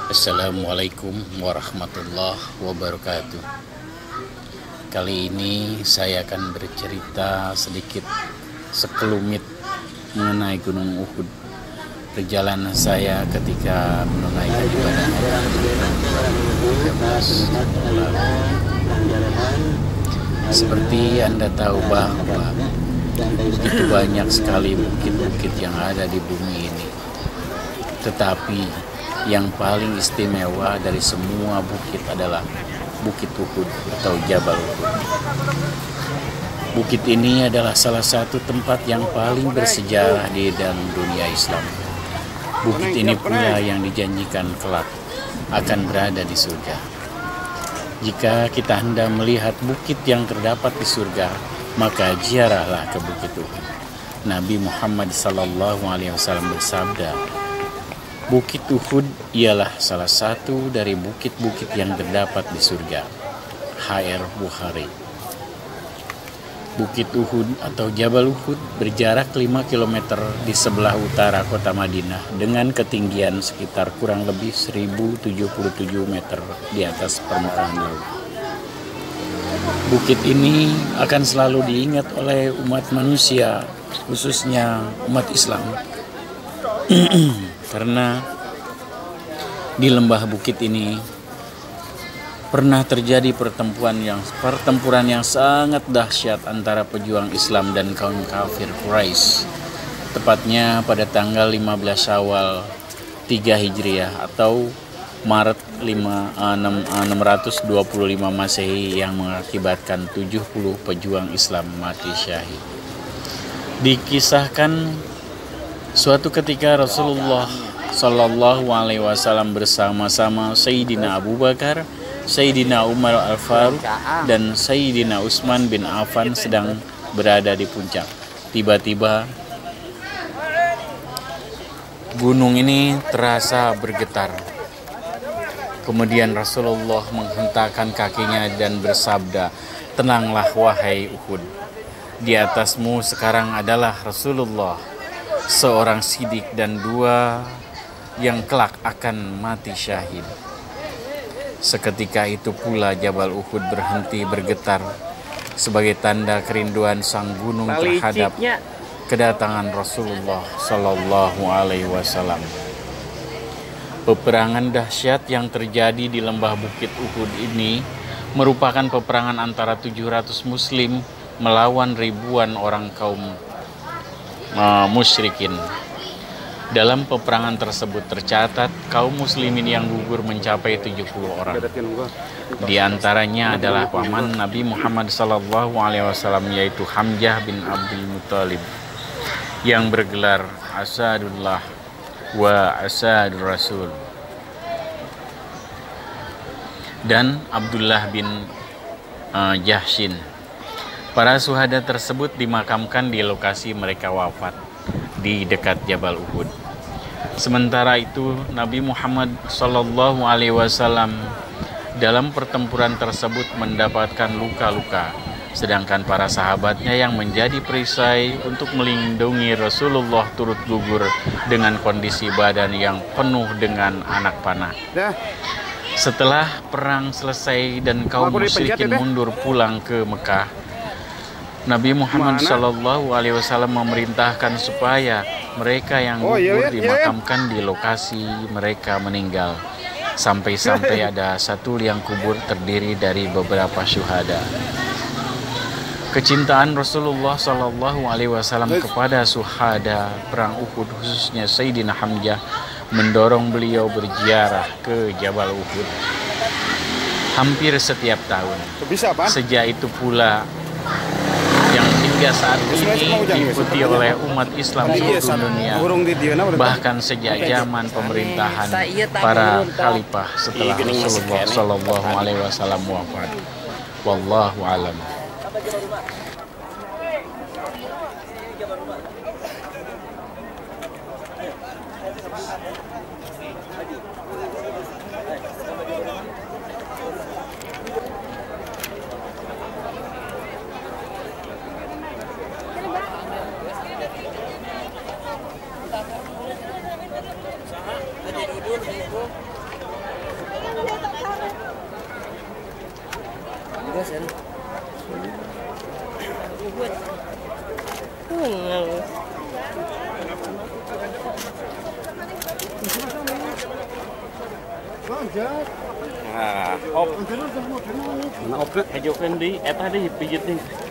Assalamualaikum warahmatullahi wabarakatuh. Kali ini saya akan bercerita sedikit sekelumit mengenai Gunung Uhud. Perjalanan saya ketika menunaikan ibadah seperti Anda tahu bahwa begitu banyak sekali bukit-bukit yang ada di bumi ini. Tetapi yang paling istimewa dari semua bukit adalah Bukit Uhud atau Jabal Uhud. Bukit ini adalah salah satu tempat yang paling bersejarah di dalam dunia Islam. Bukit ini pula yang dijanjikan kelak akan berada di surga. Jika kita hendak melihat bukit yang terdapat di surga, maka ziarahlah ke Bukit Uhud. Nabi Muhammad SAW bersabda, Bukit Uhud ialah salah satu dari bukit-bukit yang terdapat di surga. H.R. Bukhari. Bukit Uhud atau Jabal Uhud berjarak 5 km di sebelah utara kota Madinah dengan ketinggian sekitar kurang lebih 1077 meter di atas permukaan laut. Bukit ini akan selalu diingat oleh umat manusia, khususnya umat Islam. Karena di lembah bukit ini pernah terjadi pertempuran yang sangat dahsyat antara pejuang Islam dan kaum kafir Quraisy. Tepatnya pada tanggal 15 Syawal 3 Hijriah atau Maret 625 Masehi yang mengakibatkan 70 pejuang Islam mati syahid. Dikisahkan suatu ketika Rasulullah Shallallahu Alaihi Wasallam bersama-sama Sayyidina Abu Bakar, Sayyidina Umar Al-Faruq, dan Sayyidina Utsman bin Affan sedang berada di puncak. Tiba-tiba gunung ini terasa bergetar. Kemudian Rasulullah menghentakkan kakinya dan bersabda, "Tenanglah wahai Uhud. Di atasmu sekarang adalah Rasulullah, seorang sidik dan dua yang kelak akan mati syahid." Seketika itu pula Jabal Uhud berhenti bergetar sebagai tanda kerinduan sang gunung terhadap kedatangan Rasulullah Shallallahu Alaihi Wasallam. Peperangan dahsyat yang terjadi di lembah Bukit Uhud ini merupakan peperangan antara 700 Muslim melawan ribuan orang kaum musyrikin. Dalam peperangan tersebut tercatat kaum muslimin yang gugur mencapai 70 orang. Di antaranya adalah paman Nabi Muhammad SAW, yaitu Hamzah bin Abdul Muthalib, yang bergelar Asadullah wa Asadur Rasul, dan Abdullah bin Jahshin. Para syuhada tersebut dimakamkan di lokasi mereka wafat di dekat Jabal Uhud. Sementara itu Nabi Muhammad SAW dalam pertempuran tersebut mendapatkan luka-luka, sedangkan para sahabatnya yang menjadi perisai untuk melindungi Rasulullah turut gugur dengan kondisi badan yang penuh dengan anak panah. Setelah perang selesai dan kaum musyrikin mundur pulang ke Mekah, Nabi Muhammad SAW memerintahkan supaya mereka yang gugur dimakamkan di lokasi mereka meninggal. Sampai-sampai ada satu liang kubur terdiri dari beberapa syuhada. Kecintaan Rasulullah SAW kepada syuhada perang Uhud, khususnya Sayyidina Hamzah, mendorong beliau berziarah ke Jabal Uhud hampir setiap tahun. Sejak itu pula yang hingga saat ini diikuti oleh umat Islam seluruh dunia, bahkan sejak zaman pemerintahan para khalifah setelah Rasulullah Shallallahu Alaihi Wasallam wafat. Wallahu alam. Op. Op. Ayo kan di eta di pijit nih.